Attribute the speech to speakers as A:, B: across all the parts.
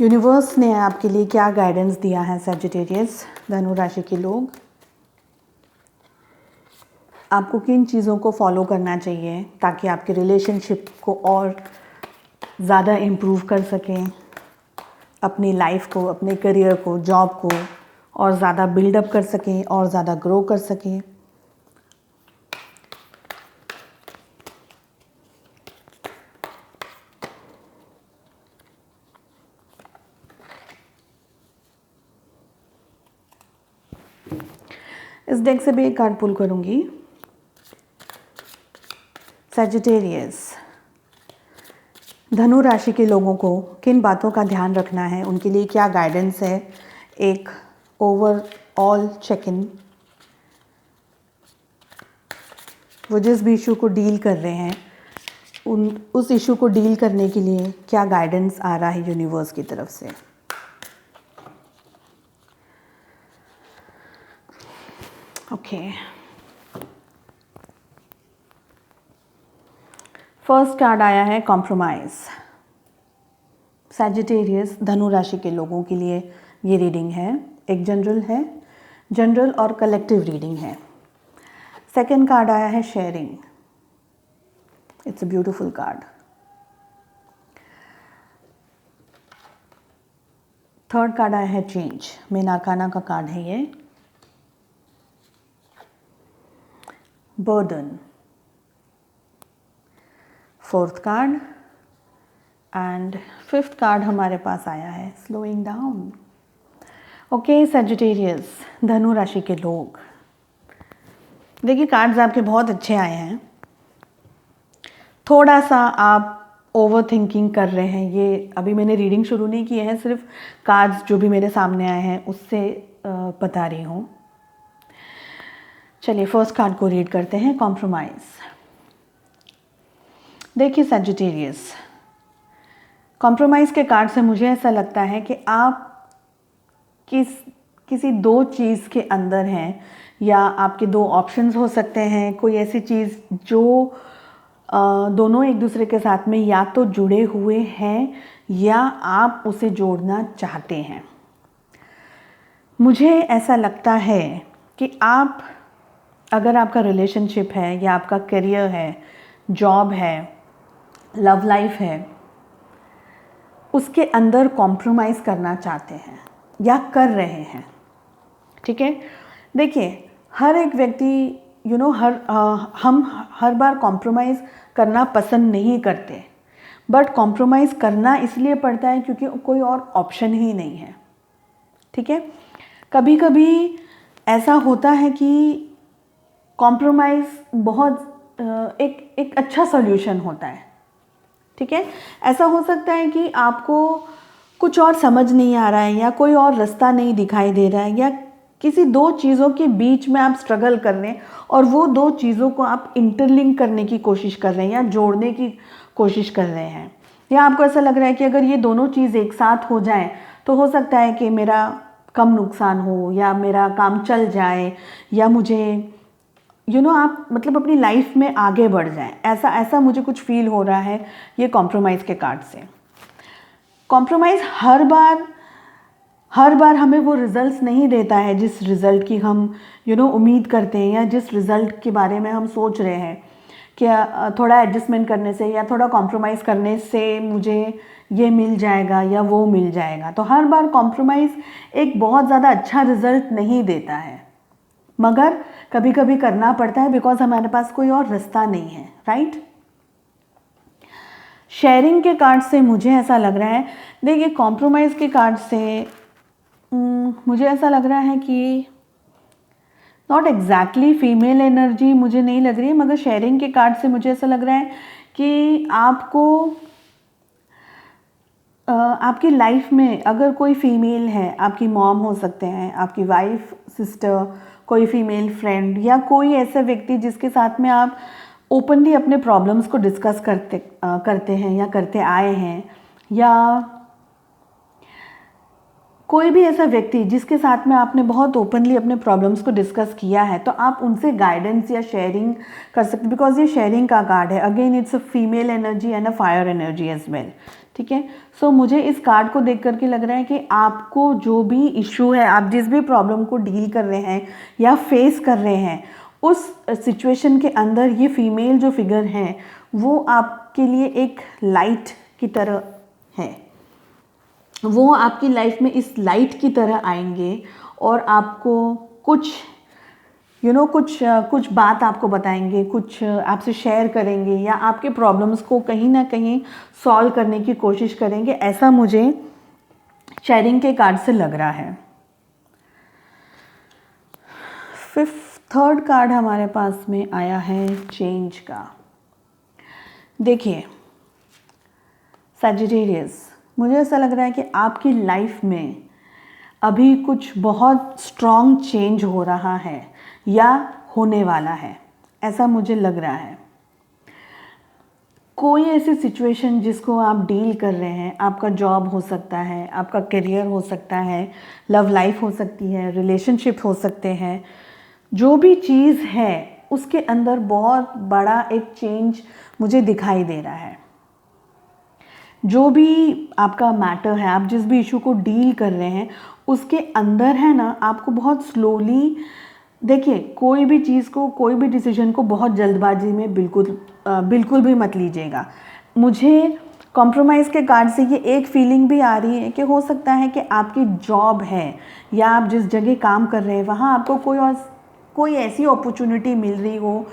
A: Universe ने आपके लिए क्या गाइडेंस दिया है सैजिटेरियस धनु राशि के लोग? आपको किन चीज़ों को फॉलो करना चाहिए ताकि आपके रिलेशनशिप को और ज़्यादा इम्प्रूव कर सकें, अपनी लाइफ को, अपने करियर को, जॉब को और ज़्यादा बिल्डअप कर सकें और ज़्यादा ग्रो कर सकें? इस डेक से भी एक कार्ड पुल करूंगी। सैजिटेरियस धनु राशि के लोगों को किन बातों का ध्यान रखना है, उनके लिए क्या गाइडेंस है, एक ओवरऑल चेक इन। वो जिस भी इशू को डील कर रहे हैं उस इशू को डील करने के लिए क्या गाइडेंस आ रहा है यूनिवर्स की तरफ से। ओके, फर्स्ट कार्ड आया है कॉम्प्रोमाइज़। सैजिटेरियस धनु राशि के लोगों के लिए ये रीडिंग है, एक जनरल और कलेक्टिव रीडिंग है। सेकंड कार्ड आया है sharing. It's a beautiful card. Third card आया है चेंज। मेन आर्काना का कार्ड है ये। Burden fourth card and fifth card हमारे पास आया है स्लोइंग डाउन। ओके सैजिटेरियस धनु राशि के लोग, देखिए कार्ड्स आपके बहुत अच्छे आए हैं। थोड़ा सा आप ओवर थिंकिंग कर रहे हैं, ये अभी मैंने रीडिंग शुरू नहीं की है, सिर्फ कार्ड्स जो भी मेरे सामने आए हैं उससे बता रही हूँ। चलिए फर्स्ट कार्ड को रीड करते हैं, कॉम्प्रोमाइज़। देखिए सैजिटेरियस, कॉम्प्रोमाइज़ के कार्ड से मुझे ऐसा लगता है कि आप किसी दो चीज़ के अंदर हैं, या आपके दो ऑप्शंस हो सकते हैं। कोई ऐसी चीज़ जो दोनों एक दूसरे के साथ में या तो जुड़े हुए हैं या आप उसे जोड़ना चाहते हैं। मुझे ऐसा लगता है कि आप, अगर आपका रिलेशनशिप है या आपका करियर है, जॉब है, लव लाइफ है, उसके अंदर कॉम्प्रोमाइज़ करना चाहते हैं या कर रहे हैं, ठीक है। देखिए हर एक व्यक्ति हम हर बार कॉम्प्रोमाइज़ करना पसंद नहीं करते, बट कॉम्प्रोमाइज़ करना इसलिए पड़ता है क्योंकि कोई और ऑप्शन ही नहीं है, ठीक है। कभी कभी ऐसा होता है कि कॉम्प्रोमाइज़ बहुत एक अच्छा सॉल्यूशन होता है, ठीक है। ऐसा हो सकता है कि आपको कुछ और समझ नहीं आ रहा है या कोई और रास्ता नहीं दिखाई दे रहा है, या किसी दो चीज़ों के बीच में आप स्ट्रगल कर रहे हैं और वो दो चीज़ों को आप इंटरलिंक करने की कोशिश कर रहे हैं या जोड़ने की कोशिश कर रहे हैं, या आपको ऐसा लग रहा है कि अगर ये दोनों चीज़ एक साथ हो जाएं तो हो सकता है कि मेरा कम नुकसान हो या मेरा काम चल जाए, या मुझे आप मतलब अपनी लाइफ में आगे बढ़ जाएं। ऐसा मुझे कुछ फील हो रहा है ये कॉम्प्रोमाइज़ के कार्ड से। कॉम्प्रोमाइज़ हर बार हमें वो रिजल्ट्स नहीं देता है जिस रिज़ल्ट की हम उम्मीद करते हैं, या जिस रिज़ल्ट के बारे में हम सोच रहे हैं कि थोड़ा एडजस्टमेंट करने से या थोड़ा कॉम्प्रोमाइज़ करने से मुझे ये मिल जाएगा या वो मिल जाएगा। तो हर बार कॉम्प्रोमाइज़ एक बहुत ज़्यादा अच्छा रिज़ल्ट नहीं देता है, मगर कभी कभी करना पड़ता है बिकॉज हमारे पास कोई और रास्ता नहीं है, राइट। शेयरिंग के कार्ड से मुझे ऐसा लग रहा है, देखिए कॉम्प्रोमाइज़ के कार्ड से मुझे ऐसा लग रहा है कि नॉट एग्जैक्टली फीमेल एनर्जी मुझे नहीं लग रही है, मगर शेयरिंग के कार्ड से मुझे ऐसा लग रहा है कि आपको आपकी लाइफ में अगर कोई फीमेल है, आपकी मॉम हो सकते हैं, आपकी वाइफ, सिस्टर, कोई फीमेल फ्रेंड, या कोई ऐसा व्यक्ति जिसके साथ में आप ओपनली अपने प्रॉब्लम्स को डिस्कस करते हैं या करते आए हैं, या कोई भी ऐसा व्यक्ति जिसके साथ में आपने बहुत ओपनली अपने प्रॉब्लम्स को डिस्कस किया है, तो आप उनसे गाइडेंस या शेयरिंग कर सकते, बिकॉज ये शेयरिंग का कार्ड है। Again it's a female energy and a fire energy as well, ठीक है। सो मुझे इस कार्ड को देख करके लग रहा है कि आपको जो भी इशू है, आप जिस भी प्रॉब्लम को डील कर रहे हैं या फेस कर रहे हैं, उस सिचुएशन के अंदर ये फीमेल जो फिगर है वो आपके लिए एक लाइट की तरह है। वो आपकी लाइफ में इस लाइट की तरह आएंगे और आपको कुछ कुछ बात आपको बताएंगे, कुछ आपसे शेयर करेंगे या आपके प्रॉब्लम्स को कहीं ना कहीं सॉल्व करने की कोशिश करेंगे, ऐसा मुझे शेयरिंग के कार्ड से लग रहा है। थर्ड कार्ड हमारे पास में आया है चेंज का। देखिए सैजिटेरियस, मुझे ऐसा लग रहा है कि आपकी लाइफ में अभी कुछ बहुत स्ट्रॉन्ग चेंज हो रहा है या होने वाला है, ऐसा मुझे लग रहा है। कोई ऐसी सिचुएशन जिसको आप डील कर रहे हैं, आपका जॉब हो सकता है, आपका करियर हो सकता है, लव लाइफ हो सकती है, रिलेशनशिप हो सकते हैं, जो भी चीज़ है उसके अंदर बहुत बड़ा एक चेंज मुझे दिखाई दे रहा है। जो भी आपका मैटर है, आप जिस भी इशू को डील कर रहे हैं उसके अंदर है ना, आपको बहुत स्लोली, देखिए कोई भी चीज़ को, कोई भी डिसीजन को बहुत जल्दबाजी में बिल्कुल भी मत लीजिएगा। मुझे कॉम्प्रोमाइज़ के कार्ड से ये एक फीलिंग भी आ रही है कि हो सकता है कि आपकी जॉब है या आप जिस जगह काम कर रहे हैं वहाँ आपको कोई ऐसी अपॉर्चुनिटी मिल रही हो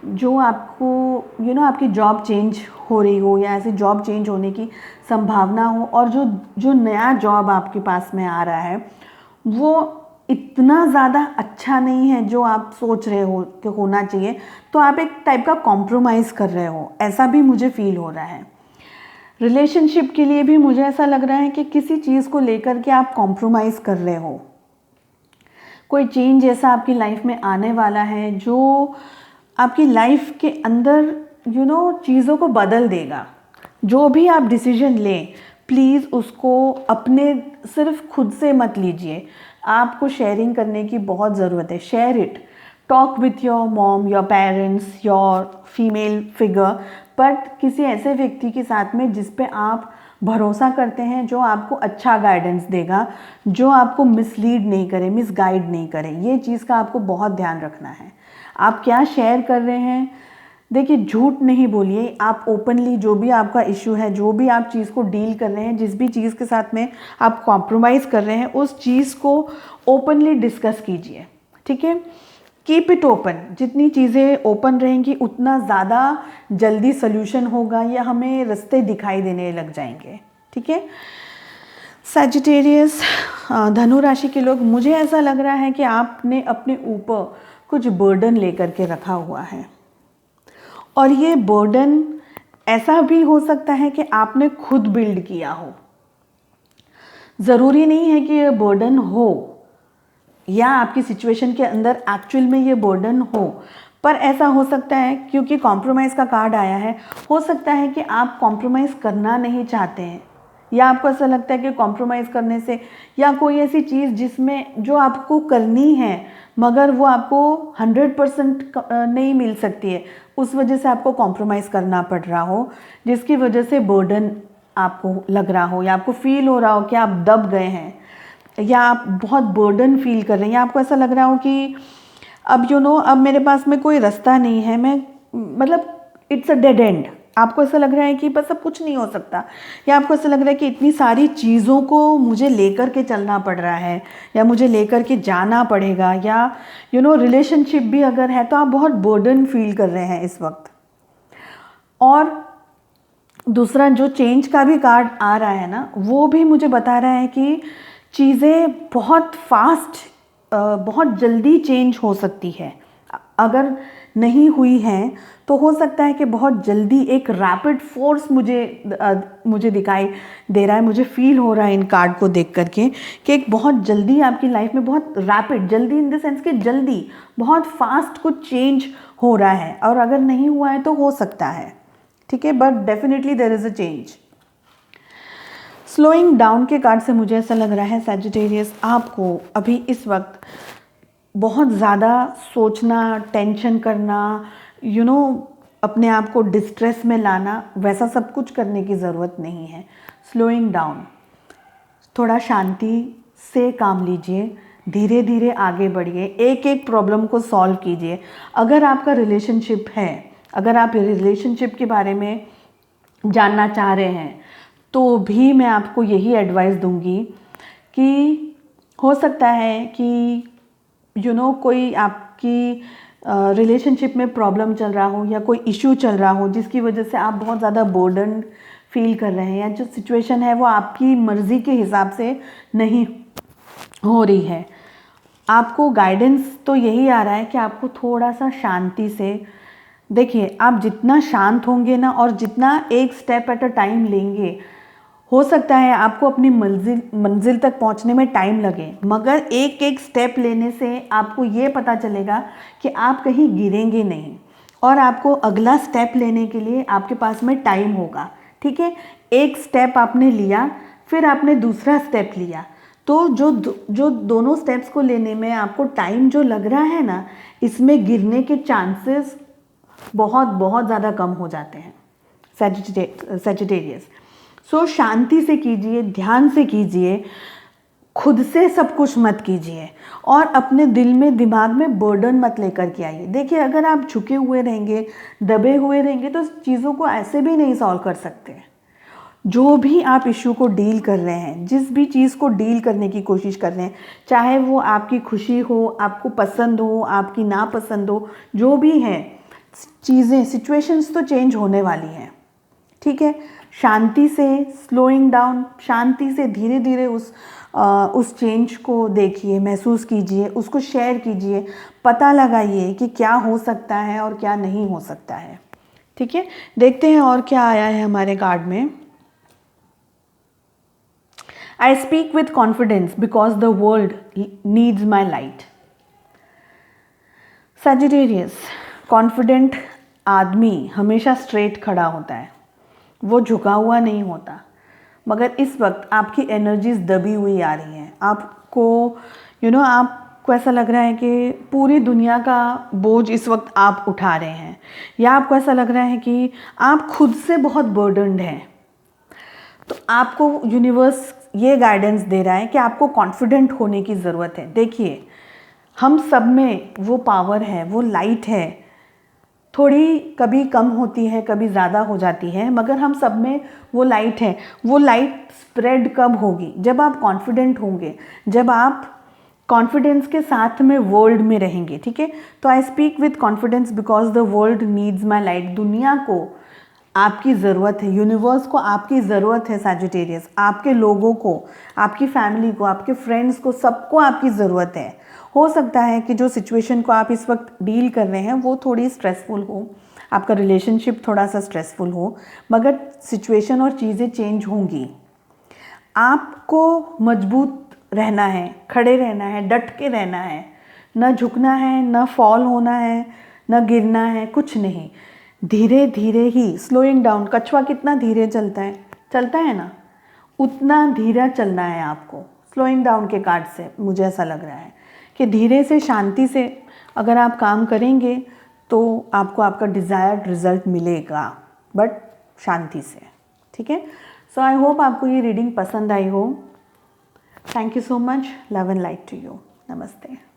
A: जो आपको आपकी जॉब चेंज हो रही हो या ऐसे जॉब चेंज होने की संभावना हो, और जो नया जॉब आपके पास में आ रहा है वो इतना ज़्यादा अच्छा नहीं है जो आप सोच रहे हो कि होना चाहिए, तो आप एक टाइप का कॉम्प्रोमाइज़ कर रहे हो, ऐसा भी मुझे फील हो रहा है। रिलेशनशिप के लिए भी मुझे ऐसा लग रहा है कि किसी चीज़ को लेकर के आप कॉम्प्रोमाइज़ कर रहे हो। कोई चेंज ऐसा आपकी लाइफ में आने वाला है जो आपकी लाइफ के अंदर चीज़ों को बदल देगा। जो भी आप डिसीजन लें, प्लीज़ उसको अपने सिर्फ खुद से मत लीजिए, आपको शेयरिंग करने की बहुत ज़रूरत है। Share it, talk with your mom, your parents, your female figure, but किसी ऐसे व्यक्ति के साथ में जिस पे आप भरोसा करते हैं, जो आपको अच्छा गाइडेंस देगा, जो आपको मिसलीड नहीं करे, मिसगाइड नहीं करे। ये चीज़ का आपको बहुत ध्यान रखना है। आप क्या शेयर कर रहे हैं, देखिए झूठ नहीं बोलिए, आप ओपनली जो भी आपका इशू है, जो भी आप चीज़ को डील कर रहे हैं, जिस भी चीज़ के साथ में आप कॉम्प्रोमाइज़ कर रहे हैं, उस चीज़ को ओपनली डिस्कस कीजिए, ठीक है। कीप इट ओपन, जितनी चीज़ें ओपन रहेंगी उतना ज़्यादा जल्दी सोल्यूशन होगा या हमें रास्ते दिखाई देने लग जाएंगे, ठीक है। सैजिटेरियस, धनु राशि के लोग, मुझे ऐसा लग रहा है कि आपने अपने ऊपर कुछ बर्डन लेकर के रखा हुआ है, और ये बर्डन ऐसा भी हो सकता है कि आपने खुद बिल्ड किया हो। ज़रूरी नहीं है कि ये बर्डन हो या आपकी सिचुएशन के अंदर एक्चुअल में ये बर्डन हो, पर ऐसा हो सकता है, क्योंकि कॉम्प्रोमाइज़ का कार्ड आया है, हो सकता है कि आप कॉम्प्रोमाइज़ करना नहीं चाहते हैं, या आपको ऐसा लगता है कि कॉम्प्रोमाइज़ करने से, या कोई ऐसी चीज़ जिसमें जो आपको करनी है मगर वो आपको 100% नहीं मिल सकती है, उस वजह से आपको कॉम्प्रोमाइज़ करना पड़ रहा हो, जिसकी वजह से बर्डन आपको लग रहा हो या आपको फील हो रहा हो कि आप दब गए हैं या आप बहुत बर्डन फील कर रहे हैं, या आपको ऐसा लग रहा हो कि अब अब मेरे पास में कोई रास्ता नहीं है, मैं मतलब इट्स अ डेड एंड। आपको ऐसा लग रहा है कि बस अब कुछ नहीं हो सकता, या आपको ऐसा लग रहा है कि इतनी सारी चीज़ों को मुझे लेकर के चलना पड़ रहा है या मुझे लेकर के जाना पड़ेगा, या रिलेशनशिप भी अगर है तो आप बहुत बर्डन फील कर रहे हैं इस वक्त। और दूसरा जो चेंज का भी कार्ड आ रहा है ना, वो भी मुझे बता रहा है कि चीज़ें बहुत फास्ट, बहुत जल्दी चेंज हो सकती है। अगर नहीं हुई हैं तो हो सकता है कि बहुत जल्दी एक रैपिड फोर्स मुझे दिखाई दे रहा है, मुझे फील हो रहा है इन कार्ड को देख करके कि एक बहुत जल्दी आपकी लाइफ में, बहुत रैपिड, जल्दी इन द सेंस कि जल्दी बहुत फास्ट कुछ चेंज हो रहा है, और अगर नहीं हुआ है तो हो सकता है, ठीक है, but definitely there is a change. Slowing down के कार्ड से मुझे ऐसा लग रहा है सैजिटेरियस, आपको अभी इस वक्त बहुत ज़्यादा सोचना, टेंशन करना, अपने आप को डिस्ट्रेस में लाना, वैसा सब कुछ करने की ज़रूरत नहीं है। स्लोइंग डाउन, थोड़ा शांति से काम लीजिए, धीरे धीरे आगे बढ़िए, एक एक प्रॉब्लम को सॉल्व कीजिए। अगर आपका रिलेशनशिप है, अगर आप रिलेशनशिप के बारे में जानना चाह रहे हैं, तो भी मैं आपको यही एडवाइस दूंगी कि हो सकता है कि कोई आपकी रिलेशनशिप में प्रॉब्लम चल रहा हो या कोई इश्यू चल रहा हो जिसकी वजह से आप बहुत ज़्यादा बर्डन फील कर रहे हैं, या जो सिचुएशन है वो आपकी मर्ज़ी के हिसाब से नहीं हो रही है। आपको गाइडेंस तो यही आ रहा है कि आपको थोड़ा सा शांति से, देखिए आप जितना शांत होंगे ना और जितना एक स्टेप एट अ टाइम लेंगे, हो सकता है आपको अपनी मंजिल तक पहुंचने में टाइम लगे, मगर एक एक स्टेप लेने से आपको ये पता चलेगा कि आप कहीं गिरेंगे नहीं और आपको अगला स्टेप लेने के लिए आपके पास में टाइम होगा। ठीक है, एक स्टेप आपने लिया, फिर आपने दूसरा स्टेप लिया, तो जो दोनों स्टेप्स को लेने में आपको टाइम जो लग रहा है ना, इसमें गिरने के चांसेस बहुत बहुत ज़्यादा कम हो जाते हैं सैजिटेरियस। सो शांति से कीजिए, ध्यान से कीजिए, खुद से सब कुछ मत कीजिए और अपने दिल में, दिमाग में बर्डन मत लेकर के आइए। देखिए अगर आप झुके हुए रहेंगे, दबे हुए रहेंगे, तो चीज़ों को ऐसे भी नहीं सॉल्व कर सकते। जो भी आप इश्यू को डील कर रहे हैं, जिस भी चीज़ को डील करने की कोशिश कर रहे हैं, चाहे वो आपकी खुशी हो, आपको पसंद हो, आपकी नापसंद हो, जो भी है, चीज़ें, सिचुएशंस तो चेंज होने वाली हैं। ठीक है, शांति से, स्लोइंग डाउन, शांति से धीरे धीरे उस चेंज को देखिए, महसूस कीजिए, उसको शेयर कीजिए, पता लगाइए कि क्या हो सकता है और क्या नहीं हो सकता है। ठीक है, देखते हैं और क्या आया है हमारे कार्ड में। I speak with confidence because the world needs my light. Sagittarius, confident आदमी हमेशा स्ट्रेट खड़ा होता है, वो झुका हुआ नहीं होता। मगर इस वक्त आपकी एनर्जीज दबी हुई आ रही हैं, आपको आपको ऐसा लग रहा है कि पूरी दुनिया का बोझ इस वक्त आप उठा रहे हैं, या आपको ऐसा लग रहा है कि आप खुद से बहुत बर्डन्ड हैं। तो आपको यूनिवर्स ये गाइडेंस दे रहा है कि आपको कॉन्फिडेंट होने की ज़रूरत है। देखिए हम सब में वो पावर है, वो लाइट है, थोड़ी कभी कम होती है, कभी ज़्यादा हो जाती है, मगर हम सब में वो लाइट है। वो लाइट स्प्रेड कब होगी? जब आप कॉन्फिडेंट होंगे, जब आप कॉन्फिडेंस के साथ में वर्ल्ड में रहेंगे। ठीक है, तो I speak with confidence because the world needs my light. दुनिया को आपकी ज़रूरत है, यूनिवर्स को आपकी ज़रूरत है सैजिटेरियस, आपके लोगों को, आपकी फैमिली को, आपके फ्रेंड्स को, सबको आपकी ज़रूरत है। हो सकता है कि जो सिचुएशन को आप इस वक्त डील कर रहे हैं वो थोड़ी स्ट्रेसफुल हो, आपका रिलेशनशिप थोड़ा सा स्ट्रेसफुल हो, मगर सिचुएशन और चीज़ें चेंज होंगी। आपको मजबूत रहना है, खड़े रहना है, डट के रहना है, न झुकना है, न फॉल होना है, न गिरना है, कुछ नहीं। धीरे धीरे ही, स्लोइंग डाउन, कछुआ कितना धीरे चलता है ना, उतना धीरे चलना है आपको। स्लोइंग डाउन के कार्ड से मुझे ऐसा लग रहा है कि धीरे से, शांति से अगर आप काम करेंगे तो आपको आपका डिज़ायर्ड रिजल्ट मिलेगा, बट शांति से। ठीक है, सो आई होप आपको ये रीडिंग पसंद आई हो। Thank you so much, love and light to you. नमस्ते।